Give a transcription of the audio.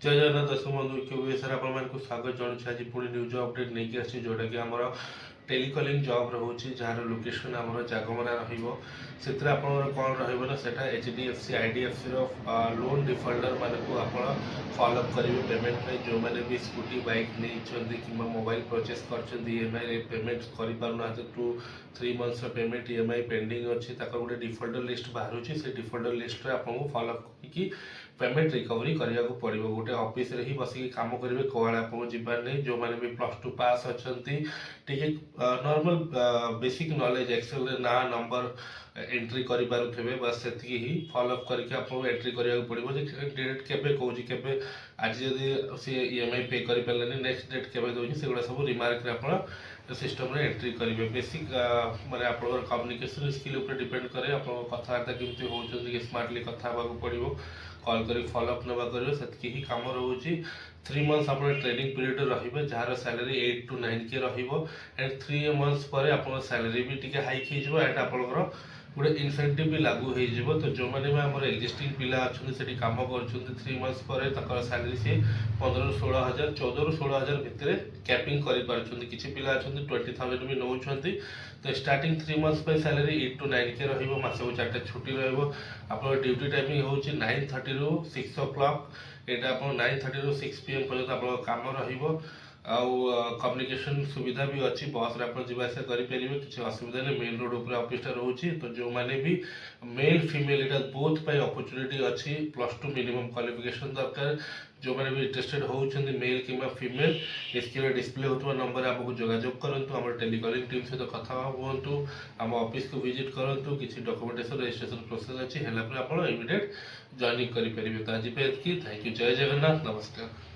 जय जगन्नाथ दर्शक बंधु क्यूबीएस आपको स्वागत जनाऊँ आज पुणी न्यूज अपडेट नहीं आसी जोटा कि आमर टेलीकॉलिंग जॉब रोचे जार लोकेशन आमर जागमरा रही आपंकर कौन रहा HDFC IDFC लोन डिफल्टर मान को आप फॉलोअप करेंगे पेमेंट में जो मैंने भी स्कूटी बाइक नहीं कि मोबाइल परचेस कर EMI पेमेंट कर 2-3 मंथ्स पेमेंट EMI पेंडिंग अच्छी गोटे डिफल्टर लिस्ट बाहर से डिफल्टर लिस्ट आपको फॉलोअप करके पेमेंट रिकवरी करने को पड़ो गोटे ऑफिस रे ही बसिक काम करेंगे कौन आपको जीवार नहीं जो मैंने भी +2 पास अच्छा टे नॉर्मल बेसिक नॉलेज एक्सेल ना नंबर एंट्री करें बस से ही फॉलोअप करके आपको एंट्री करने को पड़ो डेट केवे कौन के आज जदि सी EMI पे कर पारे नेक्स्ट डेट के दूसरी से सब रिमार्क आप सिस्टम रे एंट्री करेंगे बेसिक माने आप कम्युनिकेशन स्किल ऊपर डिपेंड करे आप कथबार्ता केमती होती स्मार्टली कथा पड़ो कॉल कर फॉलोअप ना कर ही कम रोचे 3 मंथ्स आप ट्रेनिंग पीरियड रे jar salary 8 to 9K and 3 months पर आप सैलरी भी टी हाइक हो एंड आप गोटे इनसेंटिव भी लागू हो तो जो मैंने भी आम एक्जिस्टिंग पिला अच्छा से कम कर 3 मंथ्स पर सैलरी सी 15-16 हज़ार 14-16 हज़ार भितर कैपिंग कर किसी पिला अच्छा 20,000 भी नौ तो स्टार्टिंग 3 मंथ्स पर सैलरी 8 to 9K रसक 4टा छुट्टी आप ड्यूटी टाइमिंग हो 9:30 ରୁ 6 o'clock यहाँ आप 9:30 ରୁ 6 PM पर्यंत आप कम रही कम्युनिकेशन सुविधा भी अच्छी बस रे आप जावास करेंगे किसी असुविधा नहीं मेन रोड उपर ऑफिस रोचे तो जो मैंने भी मेल फीमेल यहाँ बोथ पाई अपॉर्चुनिटी अच्छी +2 मिनिमम क्वालिफिकेशन दरकार जो मैंने भी इंटरेस्टेड होती मेल कि फीमेल स्क्रीन डिस्प्ले होता नंबर आपको जोगाजोग करूँ आम टेलीकॉलिंग टीम सहित कथा हूँ आम ऑफिस को विजिट करूँ किसी डॉक्यूमेंटेशन रजिस्ट्रेशन प्रोसेस अच्छी है आप इमिडिएट जॉइनिंग करेंगे तो आज थैंक यू जय जगन्नाथ नमस्कार।